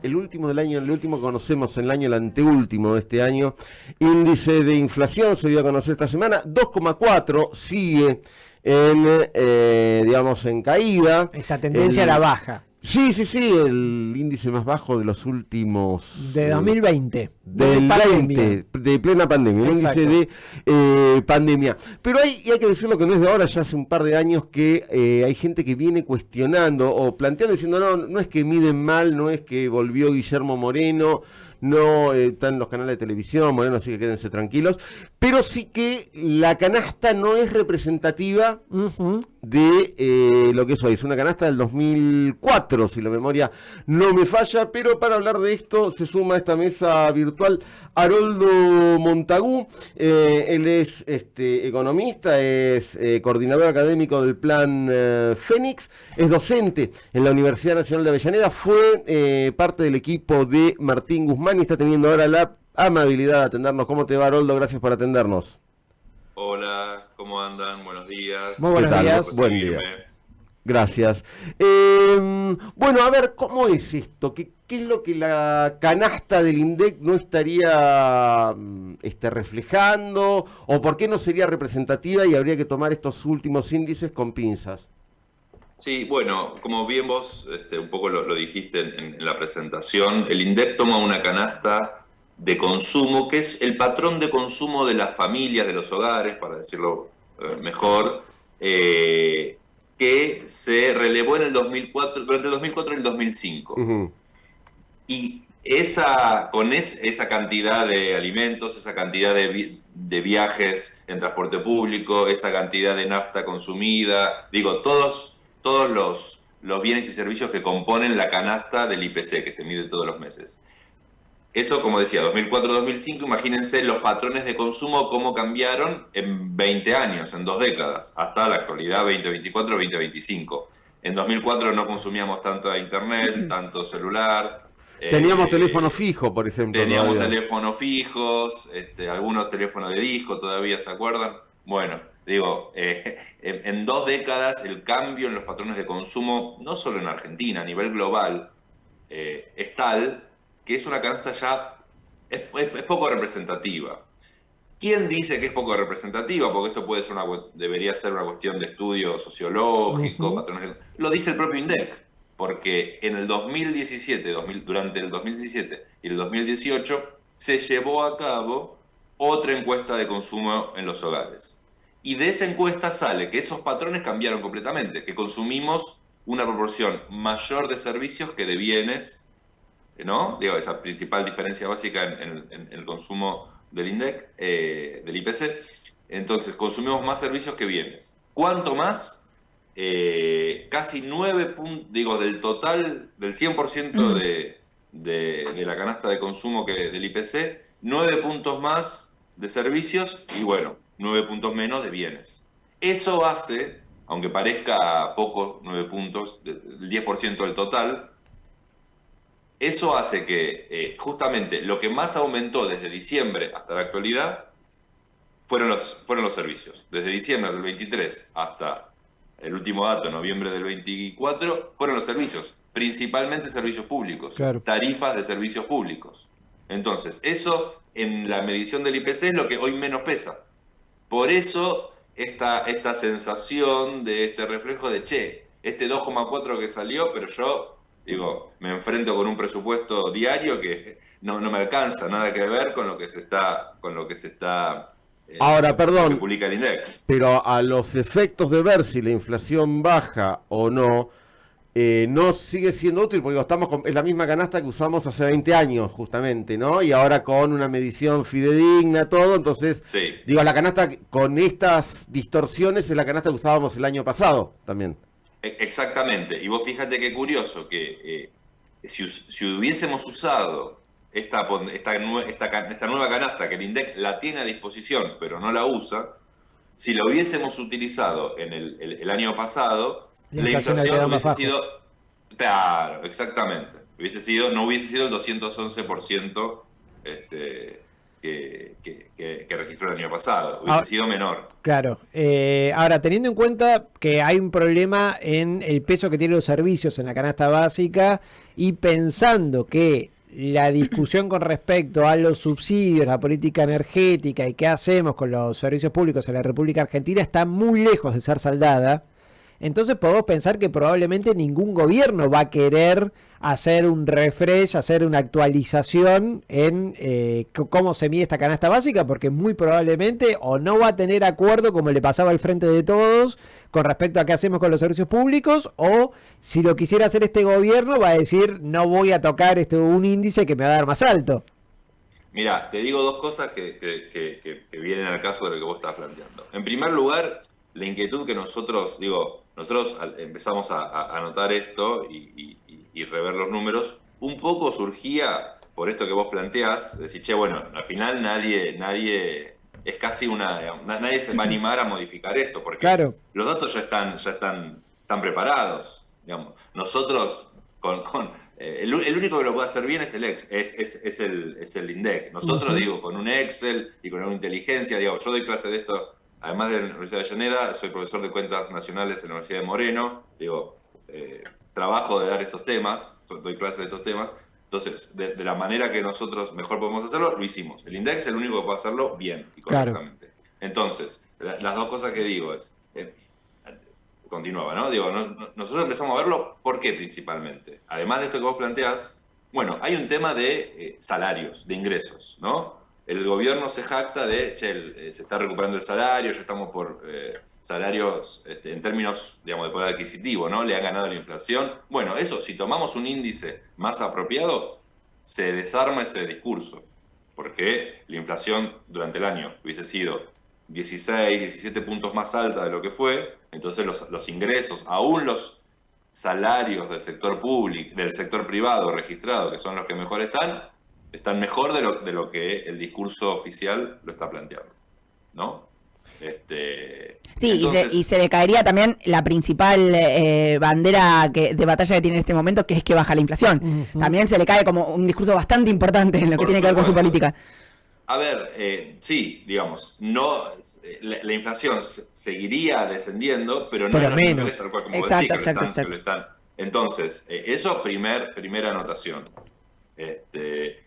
el último del año, el último que conocemos en el año, el anteúltimo de este año. Índice de inflación se dio a conocer esta semana, 2,4, sigue digamos, en caída. Esta tendencia a la baja. Sí, el índice más bajo de los últimos... De 2020. Del 20, de plena pandemia, el índice de pandemia. Pero hay que decirlo que no es de ahora, ya hace un par de años que hay gente que viene cuestionando o planteando, diciendo, no es que miden mal, no es que volvió Guillermo Moreno, no están los canales de televisión, Moreno, así que quédense tranquilos, pero sí que la canasta no es representativa de lo que es hoy. Es una canasta del 2004, si la memoria no me falla, pero para hablar de esto se suma a esta mesa virtual Haroldo Montagu. Él es economista, es coordinador académico del Plan Fénix, es docente en la Universidad Nacional de Avellaneda, fue parte del equipo de Martín Guzmán y está teniendo ahora la amabilidad de atendernos. ¿Cómo te va, Haroldo? Gracias por atendernos. Hola, ¿cómo andan? Buenos días. Muy buenos días. Buen día. Gracias. Bueno, a ver, ¿cómo es esto? ¿Qué es lo que la canasta del INDEC no estaría reflejando? ¿O por qué no sería representativa y habría que tomar estos últimos índices con pinzas? Sí, bueno, como bien vos un poco lo dijiste en la presentación, el INDEC toma una canasta de consumo, que es el patrón de consumo de las familias, de los hogares, para decirlo mejor, que se relevó en el 2004, durante el 2004 y el 2005. Uh-huh. Y esa cantidad de alimentos, esa cantidad de viajes en transporte público, esa cantidad de nafta consumida, todos los bienes y servicios que componen la canasta del IPC, que se mide todos los meses. Eso, como decía, 2004-2005, imagínense los patrones de consumo cómo cambiaron en 20 años, en 2 décadas, hasta la actualidad 2024-2025. En 2004 no consumíamos tanto internet, tanto celular. Teníamos teléfono fijo, por ejemplo. Teníamos teléfonos fijos, algunos teléfonos de disco todavía, ¿se acuerdan? Bueno, en 2 décadas el cambio en los patrones de consumo, no solo en Argentina, a nivel global, es tal que es una canasta ya es poco representativa. ¿Quién dice que es poco representativa? Porque esto debería ser una cuestión de estudio sociológico, patrones de... Lo dice el propio INDEC, porque en el 2017, durante el 2017 y el 2018, se llevó a cabo otra encuesta de consumo en los hogares. Y de esa encuesta sale que esos patrones cambiaron completamente, que consumimos una proporción mayor de servicios que de bienes, ¿no? Esa principal diferencia básica en el consumo del INDEC, del IPC. Entonces, consumimos más servicios que bienes. ¿Cuánto más? Casi 9 puntos, del total, del 100% de la canasta de consumo del IPC, 9 puntos más de servicios y 9 puntos menos de bienes. Eso hace, aunque parezca poco, 9 puntos, el 10% del total, eso hace que justamente lo que más aumentó desde diciembre hasta la actualidad fueron los servicios. Desde diciembre del 23 hasta el último dato, noviembre del 24, fueron los servicios, principalmente servicios públicos, claro. Tarifas de servicios públicos. Entonces, eso en la medición del IPC es lo que hoy menos pesa. Por eso esta sensación de este reflejo de, este 2,4 que salió, pero yo... me enfrento con un presupuesto diario que no me alcanza, nada que ver con lo que se está ahora, perdón, que publica el INDEC. Pero a los efectos de ver si la inflación baja o no, no sigue siendo útil, porque es la misma canasta que usamos hace 20 años, justamente, ¿no? Y ahora con una medición fidedigna, todo, entonces, sí. La canasta con estas distorsiones es la canasta que usábamos el año pasado también. Exactamente, y vos fíjate qué curioso que si hubiésemos usado esta nueva canasta que el INDEC la tiene a disposición pero no la usa, si la hubiésemos utilizado en el año pasado, la inflación hubiese sido, claro, exactamente, no hubiese sido el 211% que registró el año pasado. Hubiese sido menor. Claro. Ahora, teniendo en cuenta que hay un problema en el peso que tienen los servicios en la canasta básica y pensando que la discusión con respecto a los subsidios, la política energética y qué hacemos con los servicios públicos en la República Argentina está muy lejos de ser saldada, entonces podemos pensar que probablemente ningún gobierno va a querer hacer un refresh, hacer una actualización en cómo se mide esta canasta básica, porque muy probablemente o no va a tener acuerdo como le pasaba al Frente de Todos con respecto a qué hacemos con los servicios públicos, o si lo quisiera hacer este gobierno va a decir no voy a tocar un índice que me va a dar más alto. Mira, te digo dos cosas que vienen al caso de lo que vos estás planteando. En primer lugar, la inquietud que nosotros empezamos a notar esto y rever los números, un poco surgía por esto que vos planteás, decir, che, bueno, al final nadie es casi nadie se va a animar a modificar esto, porque claro, los datos ya están preparados, digamos. Nosotros el único que lo puede hacer bien es el INDEC. Nosotros, digo, con un Excel y con una inteligencia, digo, yo doy clase de esto, además de la Universidad de Avellaneda, soy profesor de cuentas nacionales en la Universidad de Moreno, digo, trabajo de dar estos temas, doy clases de estos temas, entonces, de la manera que nosotros mejor podemos hacerlo, lo hicimos. El INDEC es el único que puede hacerlo bien y correctamente. Claro. Entonces, las dos cosas que digo es, continuaba, ¿no? Digo, nosotros empezamos a verlo, ¿por qué principalmente? Además de esto que vos planteás, bueno, hay un tema de salarios, de ingresos, ¿no? El gobierno se jacta de, che, se está recuperando el salario, ya estamos por salarios en términos, digamos, de poder adquisitivo, ¿no? Le han ganado la inflación. Bueno, eso, si tomamos un índice más apropiado, se desarma ese discurso, porque la inflación durante el año hubiese sido 16, 17 puntos más alta de lo que fue, entonces los ingresos, aún los salarios del sector público, del sector privado registrado, que son los que mejor están mejor de lo que el discurso oficial lo está planteando, ¿no? Sí, entonces, y se le caería también la principal bandera de batalla que tiene en este momento, que es que baja la inflación. También se le cae como un discurso bastante importante en lo que tiene que ver con su política. A ver, sí, digamos, la inflación seguiría descendiendo, pero no en los niveles tal cual como vos decís, que lo están. Entonces, eso primera anotación.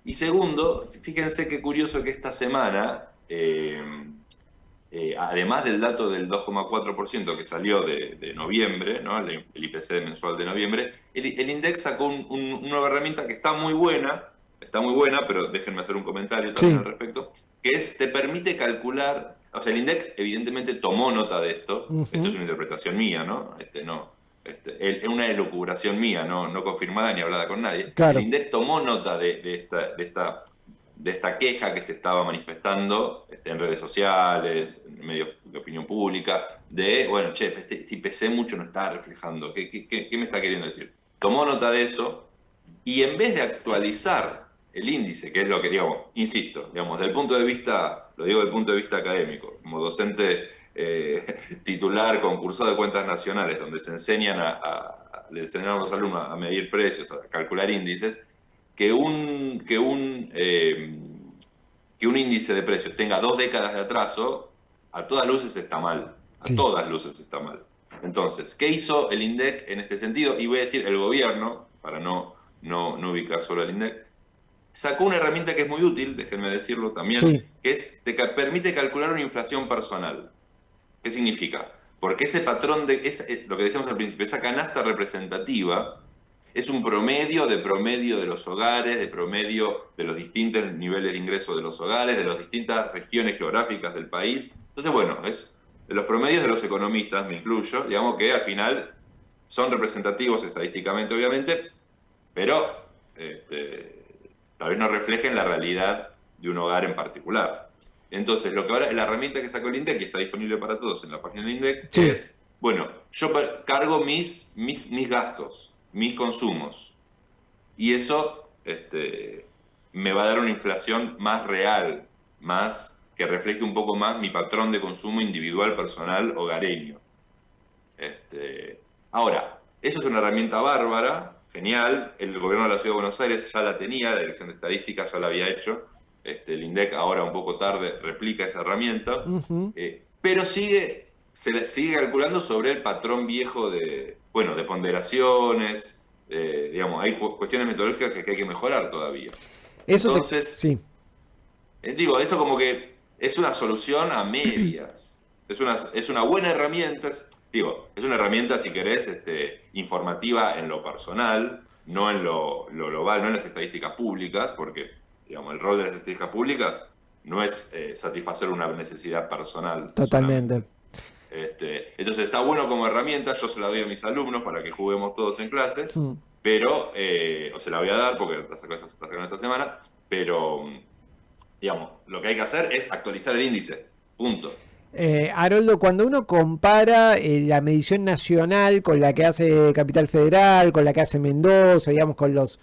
Y segundo, fíjense qué curioso que esta semana, además del dato del 2,4% que salió de noviembre, ¿no? El IPC mensual de noviembre, el INDEC sacó una nueva herramienta que está muy buena, pero déjenme hacer un comentario también al respecto, que te permite calcular, o sea, el INDEC evidentemente tomó nota de esto, esto es una interpretación mía, ¿no? Es una elucubración mía, no confirmada ni hablada con nadie. Claro. El INDEC tomó nota de esta queja que se estaba manifestando en redes sociales, en medios de opinión pública, de, bueno, che, este IPC mucho no está reflejando, ¿qué me está queriendo decir? Tomó nota de eso y en vez de actualizar el índice, que es lo que, digamos, insisto, digamos, lo digo desde el punto de vista académico, como docente titular, concursado de cuentas nacionales, donde le enseñan a los alumnos a medir precios, a calcular índices, que un índice de precios tenga 2 décadas de atraso, a todas luces está mal. Todas luces está mal. Entonces, ¿qué hizo el INDEC en este sentido? Y voy a decir, el gobierno, para no ubicar solo al INDEC, sacó una herramienta que es muy útil, déjenme decirlo también, que te permite calcular una inflación personal. ¿Qué significa? Porque ese patrón lo que decíamos al principio, esa canasta representativa, es un promedio de los hogares, de promedio de los distintos niveles de ingreso de los hogares, de las distintas regiones geográficas del país. Entonces, bueno, es de los promedios de los economistas, me incluyo, digamos que al final son representativos estadísticamente, obviamente, pero tal vez no reflejen la realidad de un hogar en particular. Entonces, lo que ahora, la herramienta que sacó el INDEC, que está disponible para todos en la página del INDEC, es, bueno, yo cargo mis gastos, mis consumos, y eso me va a dar una inflación más real, más que refleje un poco más mi patrón de consumo individual, personal, hogareño. Ahora, eso es una herramienta bárbara, genial, el gobierno de la Ciudad de Buenos Aires ya la tenía, la Dirección de Estadística ya la había hecho, el INDEC ahora un poco tarde replica esa herramienta, pero se sigue calculando sobre el patrón viejo de ponderaciones, digamos, hay cuestiones metodológicas que hay que mejorar todavía. Entonces, sí. Eso como que es una solución a medias. Es una buena herramienta, es una herramienta, si querés, informativa en lo personal, no en lo global, no en las estadísticas públicas, porque, digamos, el rol de las estadísticas públicas no es satisfacer una necesidad personal. Totalmente. Entonces está bueno como herramienta, yo se la doy a mis alumnos para que juguemos todos en clase, pero, o se la voy a dar porque la sacaron esta semana, pero, digamos, lo que hay que hacer es actualizar el índice, punto. Haroldo, cuando uno compara la medición nacional con la que hace Capital Federal, con la que hace Mendoza, digamos, con los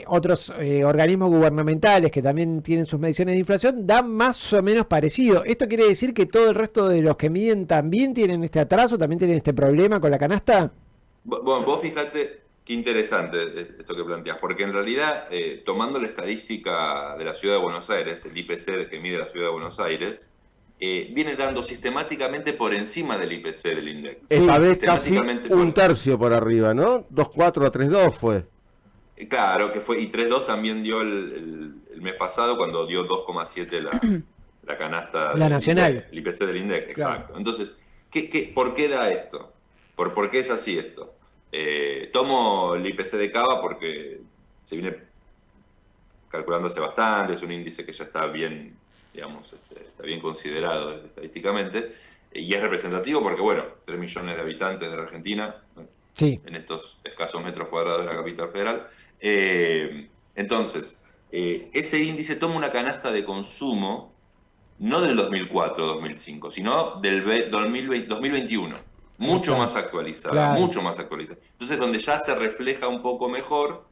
otros organismos gubernamentales que también tienen sus mediciones de inflación, da más o menos parecido. ¿Esto quiere decir que todo el resto de los que miden también tienen este atraso, también tienen este problema con la canasta? Bueno, vos fíjate qué interesante esto que planteás, porque en realidad, tomando la estadística de la Ciudad de Buenos Aires, el IPC que mide la Ciudad de Buenos Aires, viene dando sistemáticamente por encima del IPC del INDEC. Esta vez casi un tercio por arriba, ¿no? 2.4 a 3.2 fue. Claro, que fue, y 3.2 también dio el mes pasado cuando dio 2.7 la canasta la nacional. INDEC, el IPC del INDEC, exacto. Claro. Entonces, ¿por qué da esto? ¿Por qué es así esto? Tomo el IPC de Cava porque se viene calculando hace bastante, es un índice que ya está bien, digamos, está bien considerado estadísticamente, y es representativo porque, 3 millones de habitantes de la Argentina, sí, en estos escasos metros cuadrados de la capital federal. Entonces, ese índice toma una canasta de consumo, no del 2004-2005, sino del 2021, mucho más actualizada, claro. Mucho más actualizada. Entonces, donde ya se refleja un poco mejor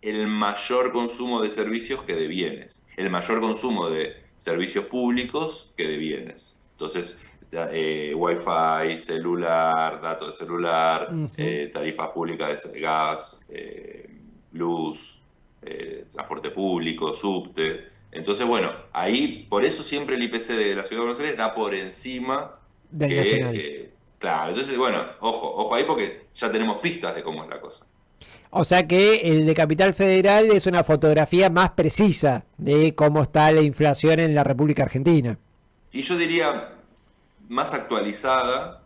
el mayor consumo de servicios que de bienes, el mayor consumo de servicios públicos que de bienes. Entonces, Wi-Fi, celular, datos de celular, tarifas públicas de gas, luz, transporte público, subte. Entonces, ahí, por eso siempre el IPC de la Ciudad de Buenos Aires da por encima del nacional. Claro, entonces, ojo ahí porque ya tenemos pistas de cómo es la cosa. O sea que el de Capital Federal es una fotografía más precisa de cómo está la inflación en la República Argentina. Y yo diría más actualizada,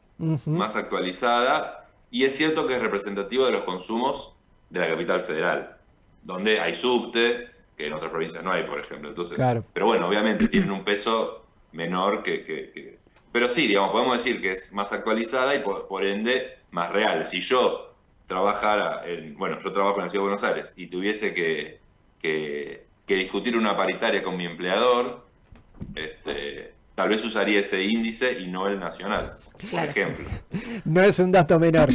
y es cierto que es representativo de los consumos de la Capital Federal, donde hay subte, que en otras provincias no hay, por ejemplo. Entonces, claro. Pero obviamente tienen un peso menor que... Pero sí, digamos, podemos decir que es más actualizada y por ende más real. Si yo trabajara yo trabajo en la Ciudad de Buenos Aires y tuviese que discutir una paritaria con mi empleador, tal vez usaría ese índice y no el nacional, por ejemplo. No es un dato menor.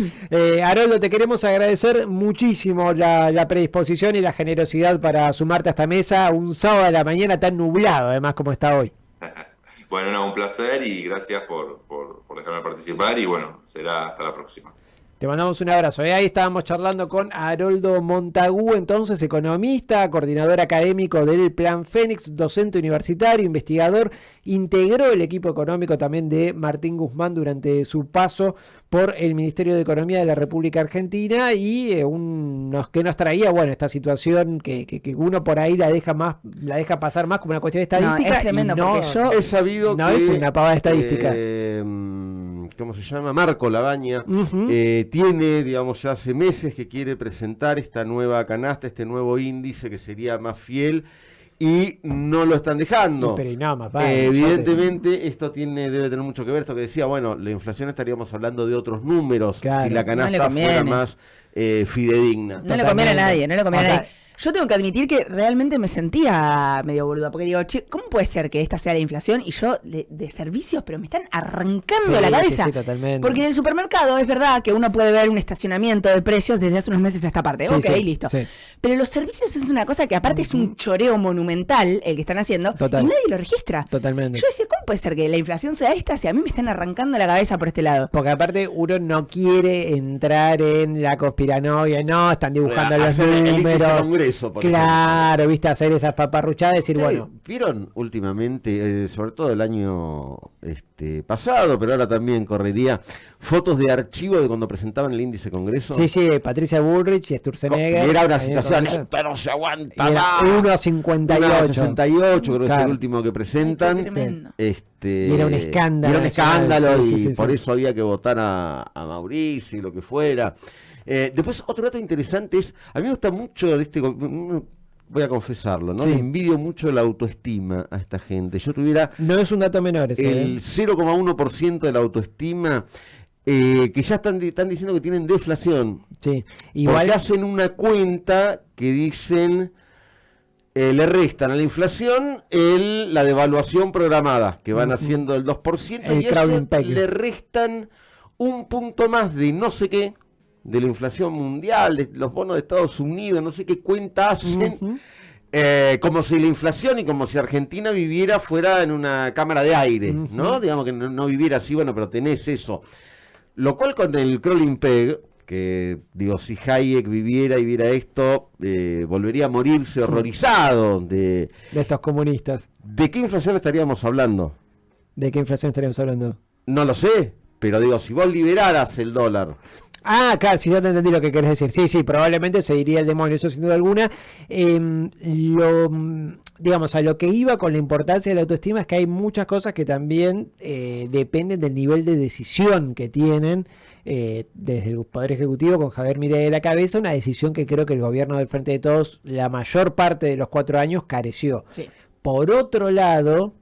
Haroldo, te queremos agradecer muchísimo la predisposición y la generosidad para sumarte a esta mesa un sábado de la mañana tan nublado, además, como está hoy. Un placer y gracias por dejarme participar y será hasta la próxima. Te mandamos un abrazo. Ahí estábamos charlando con Haroldo Montagu, entonces economista, coordinador académico del Plan Fénix, docente universitario, investigador, integró el equipo económico también de Martín Guzmán durante su paso por el Ministerio de Economía de la República Argentina y que nos traía, esta situación que uno por ahí la deja pasar más como una cuestión de estadística. No, es tremendo, porque yo he sabido no que es una pavada estadística. ¿Cómo se llama? Marco Labaña tiene, digamos, ya hace meses que quiere presentar esta nueva canasta, este nuevo índice que sería más fiel y no lo están dejando. Pero evidentemente esto debe tener mucho que ver, esto que decía, la inflación estaríamos hablando de otros números, si la canasta fuera más fidedigna. No le conviene a nadie, Yo tengo que admitir que realmente me sentía medio boluda, porque digo, ¿cómo puede ser que esta sea la inflación y yo de servicios, pero me están arrancando la cabeza? Sí, totalmente. Porque en el supermercado es verdad que uno puede ver un estacionamiento de precios desde hace unos meses a esta parte. Listo. Sí. Pero los servicios es una cosa que aparte es un choreo monumental el que están haciendo y nadie lo registra. Totalmente. Yo decía, ¿cómo puede ser que la inflación sea esta si a mí me están arrancando la cabeza por este lado? Porque aparte uno no quiere entrar en la conspiranoia, no, están dibujando los números. Congreso. Claro, viste, hacer esas paparruchadas y decir, bueno. ¿Vieron últimamente, sobre todo el año pasado, pero ahora también correría, fotos de archivo de cuando presentaban el índice Congreso? Sí, Patricia Bullrich y Sturzenegger. Era una situación, esto no se aguanta más. 1.58. 1.68, creo que es Claro. el último que presentan. Tremendo. Y era un escándalo. Era un escándalo Sí, y por eso había que votar a Mauricio y lo que fuera. Después, otro dato interesante es, a mí me gusta mucho de voy a confesarlo, ¿no? Sí. Le envidio mucho la autoestima a esta gente. Yo tuviera No es un dato menor ese. el 0,1% de la autoestima, que ya están diciendo que tienen deflación. Sí, igual. Porque hacen una cuenta que dicen, le restan a la inflación la devaluación programada, que van haciendo el 2%, El y eso crowding peg. le restan un punto más de no sé qué, de la inflación mundial, de los bonos de Estados Unidos, no sé qué cuenta hacen, Ujú. como si la inflación y como si Argentina viviera fuera en una cámara de aire, ¿no? Digamos que no viviera así, bueno, pero tenés eso. Lo cual con el crawling peg, que digo, si Hayek viviera y viera esto, volvería a morirse horrorizado De estos comunistas. ¿De qué inflación estaríamos hablando? ¿De qué inflación estaríamos hablando? No lo sé, pero digo, si vos liberaras el dólar. Ah, claro, si ya te entendí lo que querés decir. Sí, probablemente se iría el demonio, eso sin duda alguna. Digamos, a lo que iba con la importancia de la autoestima es que hay muchas cosas que también dependen del nivel de decisión que tienen desde el Poder Ejecutivo con Javier Milei a la cabeza, una decisión que creo que el gobierno del Frente de Todos la mayor parte de los 4 años careció. Sí. Por otro lado,